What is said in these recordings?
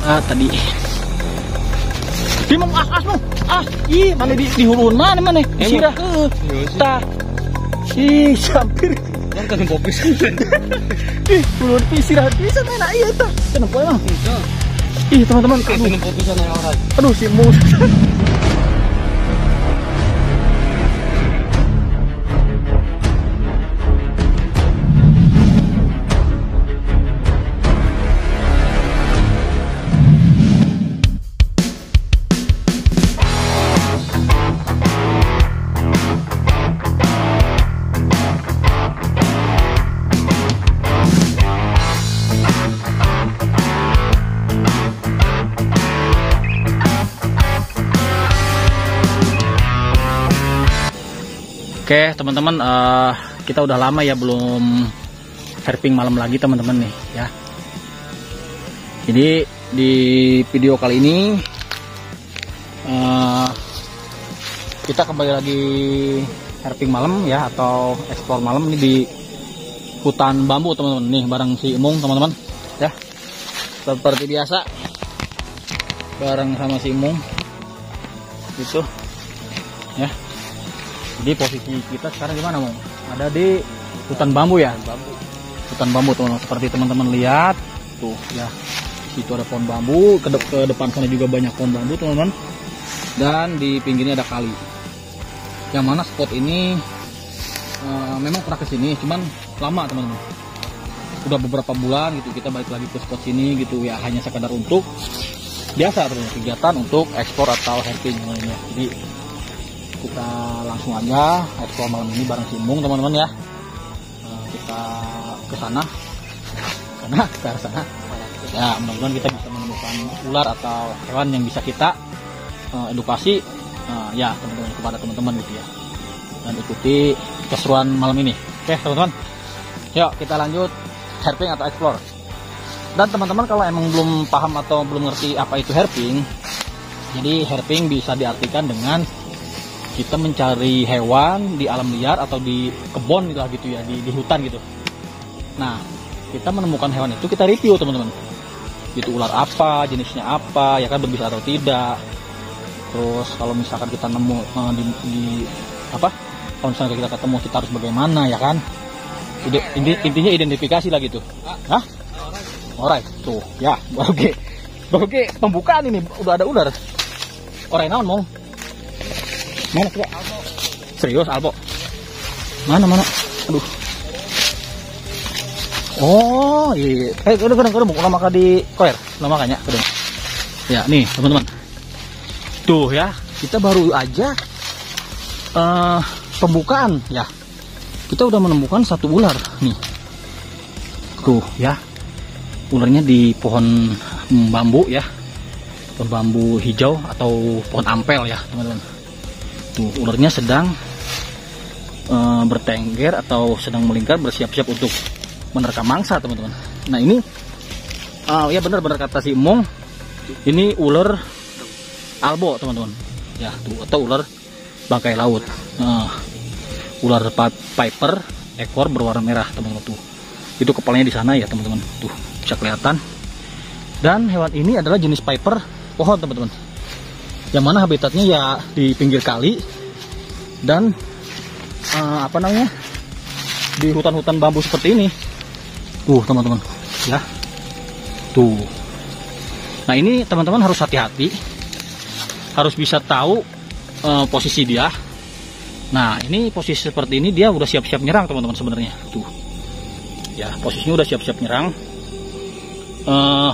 Tadi di mau asmu ih mana di hurun mana sirah tah ih hampir kan kan popis ih hurun sirah bisa mana iya tah kenapa emang ih teman-teman kan popisan yang orang aduh si mus. Oke teman-teman, kita udah lama ya belum herping malam lagi teman-teman nih ya. Jadi di video kali ini kita kembali lagi herping malam ya, atau explore malam ini di hutan bambu teman-teman. Nih bareng si Imung teman-teman ya, seperti biasa bareng sama si Imung gitu ya. Jadi posisi kita sekarang gimana Mong? Ada di hutan bambu ya? Hutan bambu teman-teman. Seperti teman-teman lihat tuh ya, situ ada pohon bambu, ke depan sana juga banyak pohon bambu teman-teman. Dan di pinggirnya ada kali. Yang mana spot ini memang pernah kesini, cuman lama teman-teman. Udah beberapa bulan gitu kita balik lagi ke spot sini gitu ya, hanya sekadar untuk biasa teman-teman, kegiatan untuk ekspor atau herping namanya. Jadi kita langsung aja explore malam ini bareng si Imung teman-teman ya. Kita ke sana karena ke arah sana ya, mudah-mudahan kita bisa menemukan ular atau hewan yang bisa kita edukasi ya teman-teman, kepada teman-teman gitu ya, dan ikuti keseruan malam ini. Oke teman-teman, yuk kita lanjut herping atau explore. Dan teman-teman kalau emang belum paham atau belum ngerti apa itu herping, jadi herping bisa diartikan dengan kita mencari hewan di alam liar atau di kebun gitu ya, di hutan gitu. Nah, kita menemukan hewan itu kita review teman-teman. Itu ular apa, jenisnya apa, ya kan berbisa atau tidak. Terus kalau misalkan kita nemu kalau misalkan kita ketemu kita harus bagaimana ya kan? Intinya identifikasi lah gitu. Hah? Alright, tuh ya, baru pembukaan ini udah ada ular. Orang naon mau? Mana coba? Serius Alpo? Mana? Aduh. Oh iya. Udah ulah maka di koer, ulah makanya. Ya nih teman-teman. Tuh ya, kita baru aja pembukaan ya. Kita udah menemukan satu ular nih. Tuh ya. Ularnya di pohon bambu ya. Pohon bambu hijau atau pohon ampel ya teman-teman. Tuh, ularnya sedang bertengger atau sedang melingkar, bersiap-siap untuk menerkam mangsa teman-teman. Nah ini ya benar-benar kata si Imung, ini ular albo teman-teman ya, tuh, atau ular bangkai laut. Ular piper, ekor berwarna merah teman-teman. Tuh itu kepalanya di sana ya teman-teman, tuh bisa kelihatan. Dan hewan ini adalah jenis piper pohon teman-teman, yang mana habitatnya ya di pinggir kali dan di hutan-hutan bambu seperti ini. Tuh teman-teman ya, tuh. Nah ini teman-teman harus hati-hati, harus bisa tahu posisi dia. Nah ini posisi seperti ini dia udah siap-siap nyerang teman-teman sebenarnya. Tuh ya, posisinya udah siap-siap nyerang.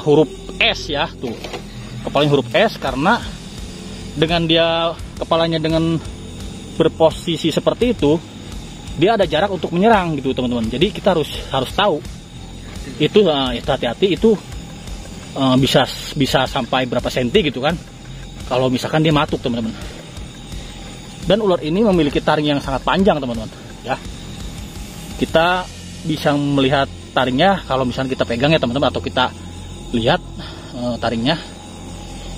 Huruf S ya, tuh kepalanya huruf S, karena dengan dia kepalanya dengan berposisi seperti itu, dia ada jarak untuk menyerang gitu teman-teman. Jadi kita harus tahu itu, hati-hati itu bisa sampai berapa senti gitu kan, kalau misalkan dia matuk teman-teman. Dan ular ini memiliki taring yang sangat panjang teman-teman ya. Kita bisa melihat taringnya kalau misalnya kita pegang ya teman-teman, atau kita lihat taringnya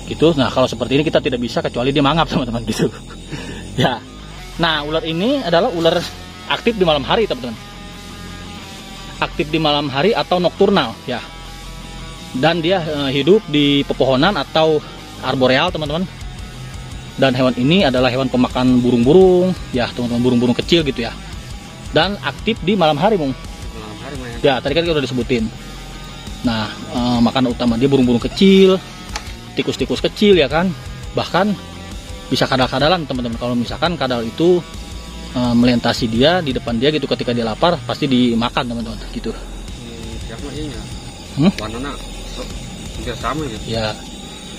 gitu. Nah kalau seperti ini kita tidak bisa kecuali dia mangap teman-teman gitu ya. Nah ular ini adalah ular aktif di malam hari teman-teman, aktif di malam hari atau nokturnal ya. Dan dia hidup di pepohonan atau arboreal, teman-teman. Dan hewan ini adalah hewan pemakan burung-burung, ya teman-teman, burung-burung kecil gitu ya. Dan aktif di malam hari, Mung. Malam hari main. Ya, tadi kan kita udah disebutin. Nah, makanan utama dia burung-burung kecil, tikus-tikus kecil ya kan. Bahkan bisa kadal-kadalan, teman-teman. Kalau misalkan kadal itu melintasi dia di depan dia gitu, ketika dia lapar pasti dimakan, teman-teman, gitu. Siapa ini? Warnanya hampir sama gitu. Ya.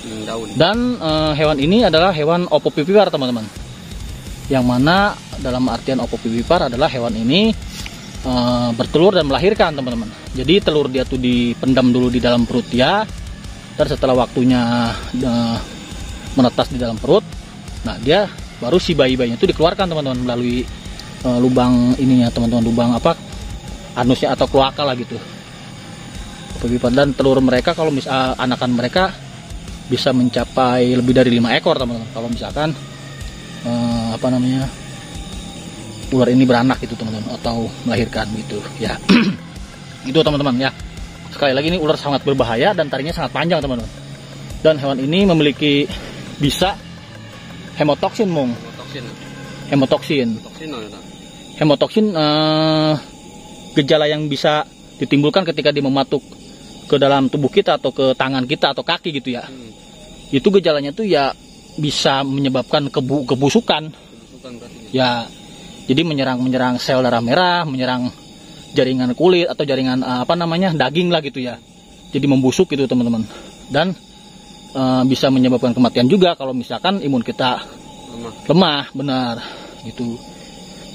Daun. Dan hewan ini adalah hewan opopipipar, teman-teman. Yang mana dalam artian opopipipar adalah hewan ini bertelur dan melahirkan, teman-teman. Jadi telur dia tuh dipendam dulu di dalam perut dia, dan setelah waktunya menetas di dalam perut, nah dia baru si bayi-bayinya itu dikeluarkan, teman-teman, melalui lubang ininya, teman-teman, lubang apa, anusnya atau kloaka lah gitu. Opopipipar. Dan telur mereka kalau anakan mereka bisa mencapai lebih dari 5 ekor, teman-teman. Kalau misalkan ular ini beranak gitu, teman-teman, atau melahirkan gitu ya. Itu, teman-teman, ya. Sekali lagi, ini ular sangat berbahaya dan taringnya sangat panjang, teman-teman. Dan hewan ini memiliki bisa hemotoksin, Mung. Hemotoksin. Hemotoksin gejala yang bisa ditimbulkan ketika dia mematuk ke dalam tubuh kita atau ke tangan kita atau kaki gitu ya. Itu gejalanya tuh ya bisa menyebabkan kebusukan. Ya, jadi menyerang sel darah merah, menyerang jaringan kulit atau jaringan daging lah gitu ya. Jadi membusuk gitu, teman-teman. Dan bisa menyebabkan kematian juga kalau misalkan imun kita lemah, benar gitu.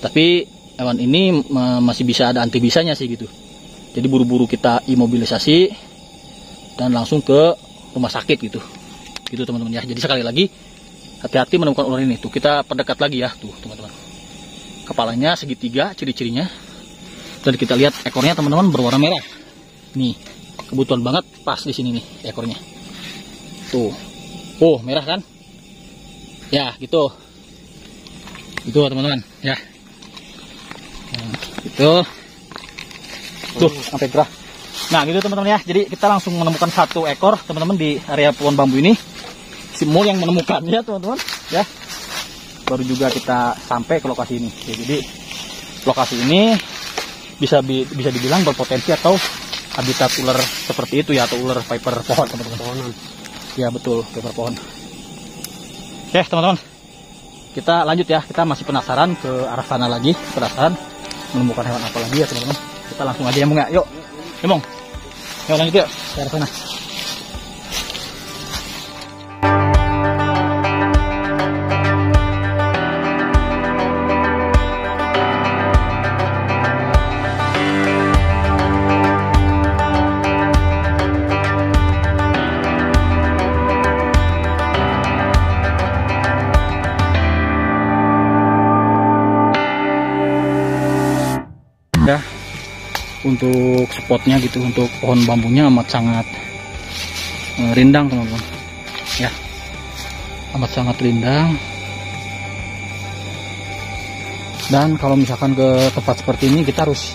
Tapi hewan ini masih bisa ada antibisanya sih gitu. Jadi buru-buru kita imobilisasi dan langsung ke rumah sakit gitu. Gitu, teman-teman ya. Jadi sekali lagi, hati-hati menemukan ular ini. Tuh, kita perdekat lagi ya, tuh, teman-teman. Kepalanya segitiga ciri-cirinya. Dan kita lihat ekornya, teman-teman, berwarna merah. Nih, kebetulan banget pas di sini nih ekornya. Tuh. Oh, merah kan? Ya, gitu. Itu, teman-teman, ya. Nah, gitu. Tuh, sampai gerah. Nah, gitu, teman-teman ya. Jadi kita langsung menemukan 1 ekor, teman-teman, di area pohon bambu ini. Si Mul yang menemukannya, teman-teman, ya. Baru juga kita sampai ke lokasi ini. Ya, jadi lokasi ini bisa dibilang berpotensi atau habitat ular seperti itu ya, atau ular viper pohon, teman-teman. Ya, betul, viper pohon. Oke, teman-teman. Kita lanjut ya. Kita masih penasaran ke arah sana lagi, penasaran menemukan hewan apa lagi ya, teman-teman. Kita langsung aja ya, Mung, ya. Yuk. Ya, Mung. Yuk, lanjut yuk ke arah sana. Ya, untuk spotnya gitu, untuk pohon bambunya amat sangat rindang, teman-teman ya, amat sangat rindang. Dan kalau misalkan ke tempat seperti ini kita harus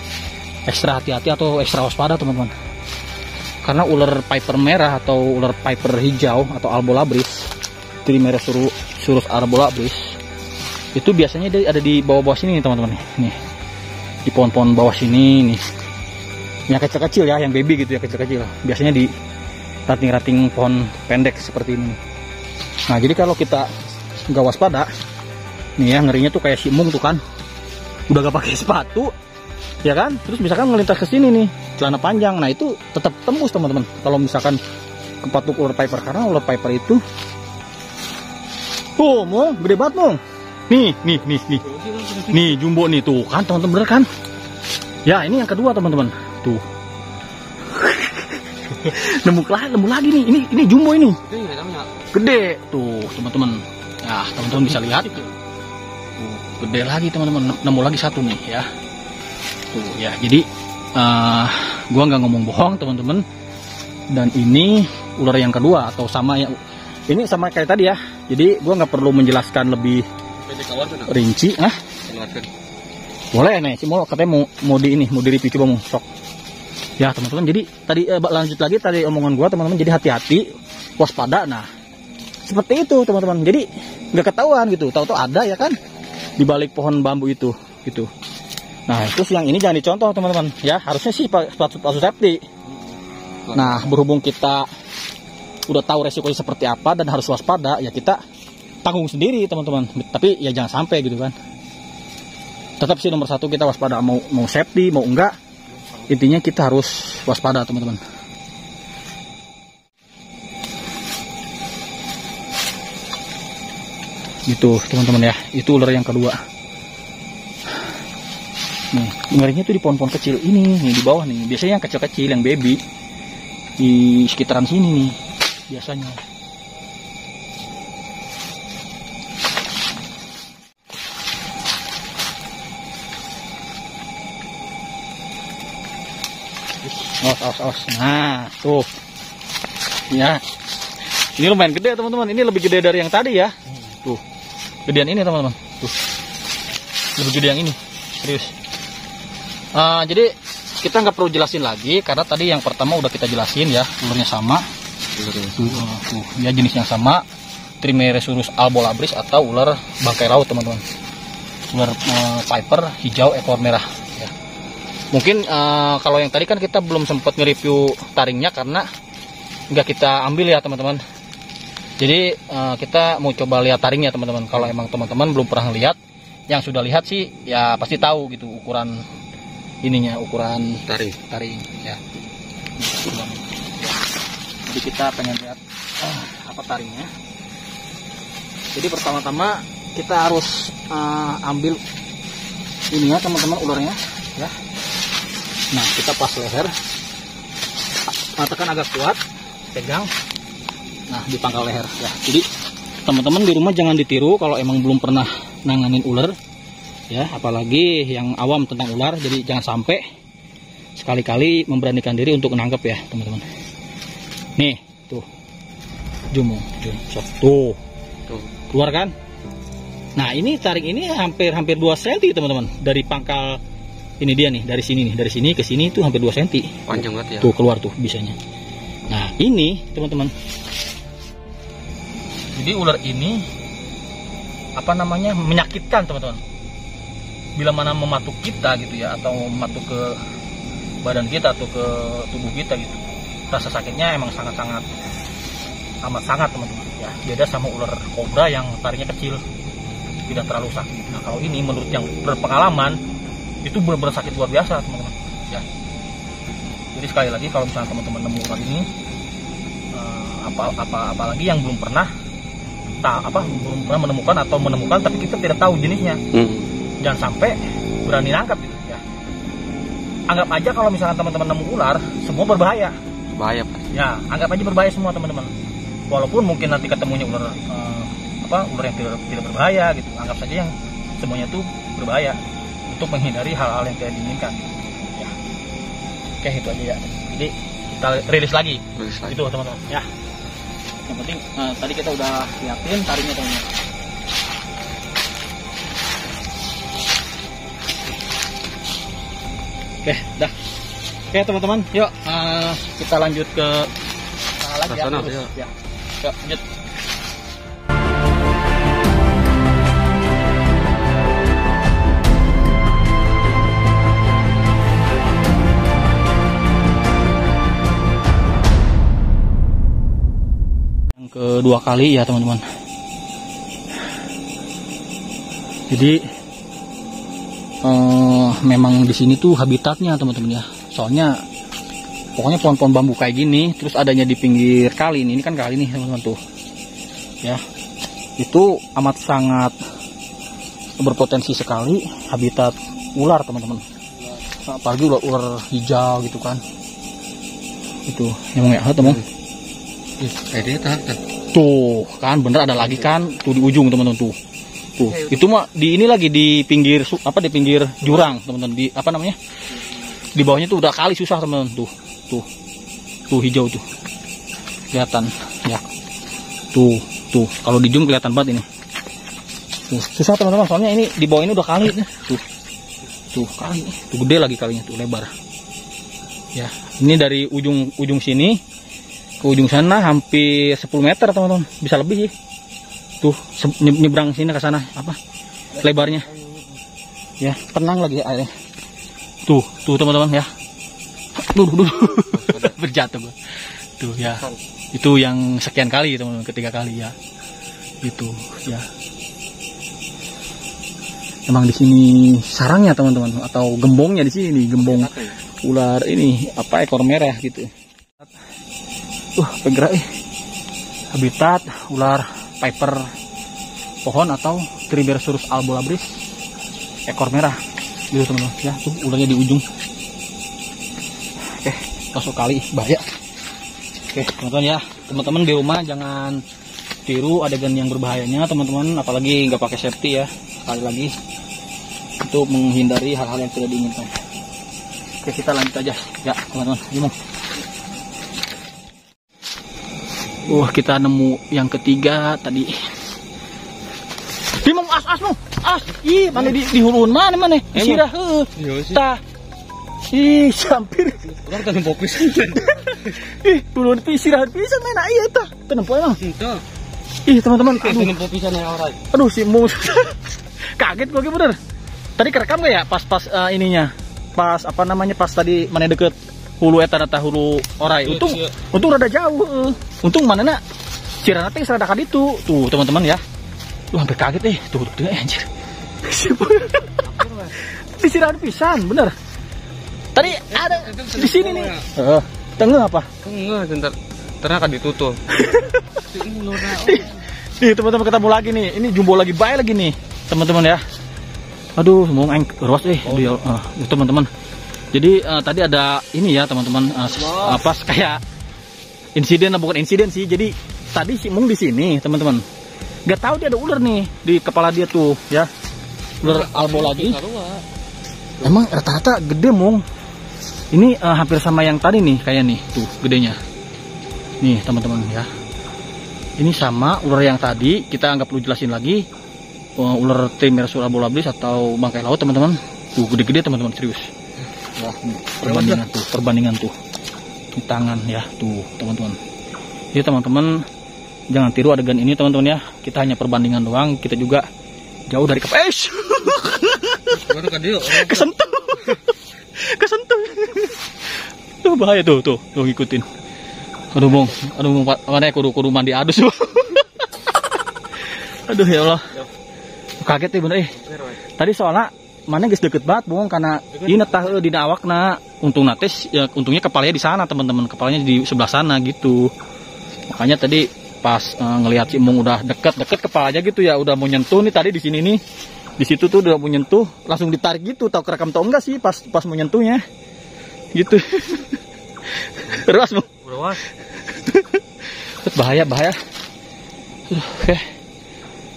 ekstra hati-hati atau ekstra waspada, teman-teman, karena ular viper merah atau ular viper hijau atau Albolabris, Trimeresurus Albolabris, itu biasanya dia ada di bawah-bawah sini nih, teman-teman, nih di pohon-pohon bawah sini nih, yang kecil-kecil ya, yang baby gitu ya, kecil-kecil, biasanya di ranting-ranting pohon pendek seperti ini. Nah, jadi kalau kita nggak waspada nih ya, ngerinya tuh kayak si Mung tuh kan, udah gak pakai sepatu ya kan, terus misalkan ngelintas ke sini nih, celana panjang, nah itu tetap tembus, teman-teman, kalau misalkan kepatuk ular viper, karena ular viper itu tuh, Mung, gede banget, Mung. Nih jumbo nih, tuh kan, teman-teman, bener kan? Ya, ini yang kedua, teman-teman. Tuh. nemu lagi nih. Ini jumbo ini. Gede. Tuh, teman-teman. Nah, teman-teman bisa lihat. Tuh, gede lagi, teman-teman. Nemu lagi 1 nih ya. Tuh, ya. Jadi gua nggak ngomong bohong, teman-teman. Dan ini ular yang kedua atau sama yang ini sama kayak tadi ya. Jadi gua nggak perlu menjelaskan lebih rinci, boleh nih, si Mul katanya mau di review, coba, Mul, sok. Ya teman-teman, jadi tadi lanjut lagi tadi omongan gua teman-teman, jadi hati-hati, waspada. Nah seperti itu teman-teman, jadi nggak ketahuan gitu, tahu-tahu ada ya kan di balik pohon bambu itu gitu. Nah terus yang ini jangan dicontoh teman-teman ya, harusnya sih sepatu safety. Nah berhubung kita udah tahu resikonya seperti apa dan harus waspada, ya kita tanggung sendiri teman-teman, tapi ya jangan sampai gitu kan. Tetap sih nomor satu kita waspada, mau safety mau enggak, intinya kita harus waspada teman-teman. Gitu teman-teman ya, itu ular yang kedua. Nih ngerinya tuh di pohon-pohon kecil ini nih, di bawah nih, biasanya yang kecil-kecil yang baby di sekitaran sini nih biasanya. Awas. Nah tuh ya, ini lumayan gede teman-teman, ini lebih gede dari yang tadi ya. Tuh gedean ini teman-teman, tuh lebih gede yang ini, serius. Jadi kita nggak perlu jelasin lagi karena tadi yang pertama udah kita jelasin ya, ularnya sama. Tuh ya, jenis yang sama, Trimeresurus albolabris atau ular bangkai laut teman-teman. Ular viper hijau ekor merah ya. Mungkin kalau yang tadi kan kita belum sempat nge-review taringnya karena nggak kita ambil ya teman-teman. Jadi kita mau coba lihat taringnya teman-teman. Kalau emang teman-teman belum pernah lihat, yang sudah lihat sih ya pasti tahu gitu ukuran ininya, ukuran taring ya. Jadi kita pengen lihat apa taringnya. Jadi pertama-tama kita harus ambil ini ya teman-teman, ularnya ya. Nah kita pas leher, tekan agak kuat, pegang. Nah di pangkal leher ya. Jadi teman-teman di rumah jangan ditiru kalau emang belum pernah nanganin ular ya, apalagi yang awam tentang ular. Jadi jangan sampai sekali-kali memberanikan diri untuk menangkap ya teman-teman. Nih tuh jumung tuh keluar kan. Nah ini taring ini hampir 2 cm teman-teman, dari pangkal ini dia nih, dari sini ke sini tuh hampir 2 cm panjang banget ya. Tuh keluar tuh bisanya. Nah ini teman-teman, jadi ular ini apa namanya, menyakitkan teman-teman. Bila mana mematuk kita gitu ya, atau mematuk ke badan kita atau ke tubuh kita gitu, rasa sakitnya emang sangat-sangat amat sangat teman-teman ya. Beda sama ular kobra yang taringnya kecil, tidak terlalu sakit. Nah kalau ini menurut yang berpengalaman itu benar-benar sakit luar biasa teman-teman ya. Jadi sekali lagi kalau misalnya teman-teman nemu ular ini, apalagi yang belum pernah menemukan atau menemukan tapi kita tidak tahu jenisnya, jangan sampai berani nangkap gitu ya. Anggap aja kalau misalnya teman-teman nemu ular, semua berbahaya Pak ya. Anggap aja berbahaya semua teman-teman, walaupun mungkin nanti ketemunya ular ular yang tidak berbahaya gitu. Anggap saja yang semuanya itu berbahaya, untuk menghindari hal-hal yang tidak diinginkan ya. Oke itu aja ya. Jadi kita rilis lagi. Itu teman-teman ya. Yang penting tadi kita udah liatin taringnya teman-teman. Oke dah. Oke teman-teman, yuk kita lanjut ke sana lagi ya. Yuk lanjut. Kedua kali ya teman-teman. Jadi memang di sini tuh habitatnya teman-teman ya. Soalnya pokoknya pohon-pohon bambu kayak gini, terus adanya di pinggir kali ini kan kali nih teman-teman tuh. Ya. Itu amat sangat berpotensi sekali habitat ular teman-teman. Apalagi ular hijau gitu kan. Itu yang ya teman. Tuh kan bener ada lagi kan tuh di ujung teman-teman tuh. Itu mah di ini lagi di pinggir di pinggir jurang teman-teman, di apa namanya, di bawahnya tuh udah kali susah teman-teman tuh hijau tuh kelihatan ya. Tuh kalau di zoom kelihatan banget ini. Tuh susah teman-teman, soalnya ini di bawah ini udah kali tuh kali tuh gede lagi kalinya tuh lebar Ya, ini dari ujung sini ke ujung sana hampir 10 meter teman-teman, bisa lebih sih. Tuh nyebrang sini ke sana apa lebarnya. Ya, tenang lagi airnya. Tuh teman-teman ya. Duh. Berjatuh gua. Tuh ya. Itu yang sekian kali teman-teman, ketiga kali ya. Itu ya. Emang di sini sarangnya teman-teman, atau gembongnya di sini, gembong ular ini apa, ekor merah gitu. Bergerak habitat ular piper pohon atau Trimeresurus albolabris ekor merah gitu teman-teman ya. Tuh ularnya di ujung. Oke, masuk kali bahaya. Oke teman-teman ya, teman-teman di rumah jangan tiru adegan yang berbahayanya teman-teman, apalagi nggak pakai safety ya. Sekali lagi untuk menghindari hal-hal yang tidak diinginkan. Oke, kita lanjut aja ya teman-teman. Gimana? Kita nemu yang ketiga tadi. Dimong as ih mana di hurun mana sirah tah ih sampir orang tanam popis ih hurun pisirahan pisan mana iya tah tenempo emang ih teman-teman tanam popisan ya orang. Aduh si Mung kaget gue bener. Tadi kerekam gak ya pas ininya, pas apa namanya, pas tadi mana deket hulu eta hulu orai. Untung rada jauh. Untung mana nak cirana teh rada kaditu. Tuh teman-teman ya. Lu hampir kaget tuh anjir. Disirahan pisan bener. Tadi ada di sini nih. Tengah apa? Tengah bentar. Ternyata ditutup. Nih teman-teman ketemu lagi nih. Ini jumbo lagi baik lagi nih teman-teman ya. Aduh mau ruas teman-teman. Jadi tadi ada ini ya teman-teman, pas kayak insiden, bukan insiden sih. Jadi tadi si Mung di sini teman-teman, nggak tahu dia ada ular nih di kepala dia tuh ya, ular albo lagi. Emang rata-rata gede Mung. Ini hampir sama yang tadi nih kayak nih tuh gedenya. Nih teman-teman ya. Ini sama ular yang tadi, kita nggak perlu jelasin lagi. Ular Trimeresurus albolabris atau bangkai laut teman-teman. Tuh gede-gede teman-teman, serius. Ya, perbandingan tuh di tangan ya tuh teman-teman. Jadi teman-teman jangan tiru adegan ini teman-teman ya. Kita hanya perbandingan doang, kita juga jauh dari kesentuh. Tuh bahaya tuh ngikutin. Aduh Bung, mana kudu mandi adus. Aduh ya Allah. Kaget bener Tadi soalnya mana guys deket banget Bung, karena ini tah di awakna. Untung nates ya, untungnya kepalanya di sana teman-teman, kepalanya di sebelah sana gitu. Makanya tadi pas ngelihat si Mung udah deket kepalanya gitu ya, udah mau nyentuh nih tadi di sini nih. Di situ tuh udah mau nyentuh, langsung ditarik gitu. Tahu kerekam tau enggak sih pas mau nyentuhnya. Gitu. Ruas Bung. Ruas. Bahaya.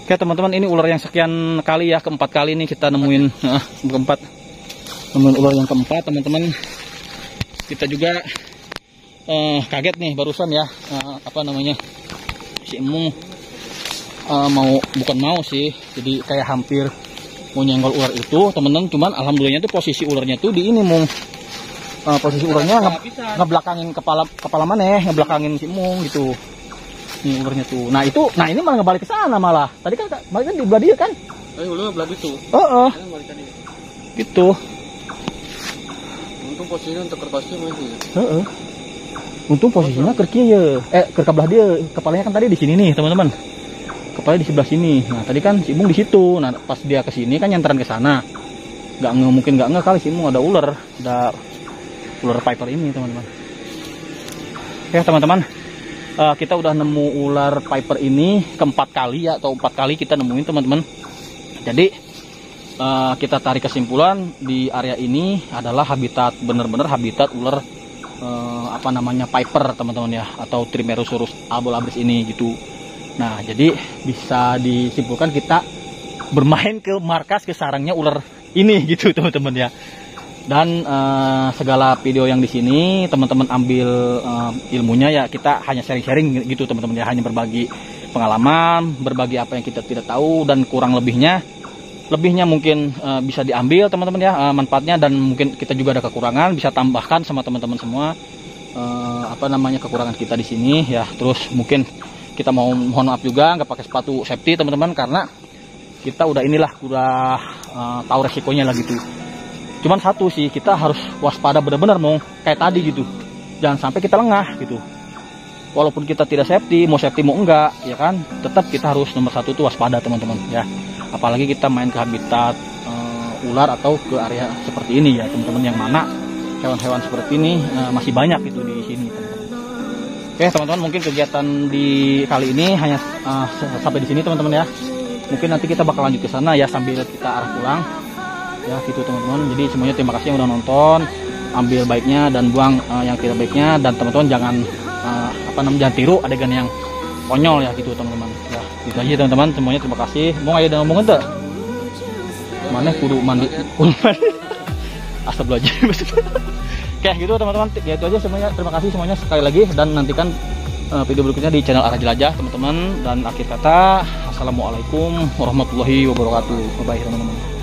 Oke teman-teman, ini ular yang sekian kali ya, keempat kali nih kita nemuin nemuin ular yang keempat teman-teman. Kita juga kaget nih barusan ya, apa namanya, si Mung bukan mau sih, jadi kayak hampir mau nyenggol ular itu teman-teman. Cuman alhamdulillahnya tuh posisi ularnya tuh di ini Mung, posisi ularnya ngebelakangin kepala mana, ngebelakangin si Mung gitu. Nih ularnya tuh. Nah ini malah ngebalik ke sana malah. Tadi kan balik di belah dia kan? Ular belah itu. Gitu. Untung posisinya untuk kertasnya masih. Untung posisinya ke kiri ya. Ke belah dia. Kepalanya kan tadi di sini nih, teman-teman. Kepalanya di sebelah sini. Nah, tadi kan si Mung di situ. Nah, pas dia ke sini kan nyantaran ke sana. Mungkin nggak kali si Mung ada ular. Ada ular piper ini, teman-teman. Ya, teman-teman. Kita udah nemu ular piper ini keempat kali ya, atau 4 kali kita nemuin teman-teman. Jadi kita tarik kesimpulan di area ini adalah habitat, bener-bener habitat ular apa namanya, piper teman-teman ya, atau Trimeresurus albolabris ini gitu. Nah jadi bisa disimpulkan kita bermain ke markas, ke sarangnya ular ini gitu teman-teman ya. Dan segala video yang di sini teman-teman ambil ilmunya ya, kita hanya sharing-sharing gitu teman-teman ya, hanya berbagi pengalaman, berbagi apa yang kita tidak tahu, dan kurang lebihnya lebihnya mungkin bisa diambil teman-teman ya, manfaatnya, dan mungkin kita juga ada kekurangan, bisa tambahkan sama teman-teman semua kekurangan kita di sini ya. Terus mungkin kita mohon maaf juga nggak pakai sepatu safety teman-teman, karena kita udah tahu resikonya lah gitu. Cuman satu sih, kita harus waspada benar-benar mau kayak tadi gitu, jangan sampai kita lengah gitu. Walaupun kita tidak safety, mau enggak ya kan, tetap kita harus nomor satu itu waspada teman-teman ya. Apalagi kita main ke habitat ular atau ke area seperti ini ya teman-teman, yang mana hewan-hewan seperti ini masih banyak itu di sini teman-teman. Oke teman-teman, mungkin kegiatan di kali ini hanya sampai di sini teman-teman ya. Mungkin nanti kita bakal lanjut ke sana ya sambil kita arah pulang ya gitu teman-teman. Jadi semuanya terima kasih yang udah nonton, ambil baiknya dan buang yang tidak baiknya, dan teman-teman jangan jangan tiru adegan yang konyol ya gitu teman-teman ya. Gitu aja teman-teman, semuanya terima kasih. Mau ayo udah ngomong ente mana kudu mandi astagfirullahaladzim. Oke gitu teman-teman, ya itu aja semuanya, terima kasih semuanya sekali lagi, dan nantikan video berikutnya di channel Arah Jelajah teman-teman. Dan akhir kata, assalamualaikum warahmatullahi wabarakatuh. Bye teman-teman.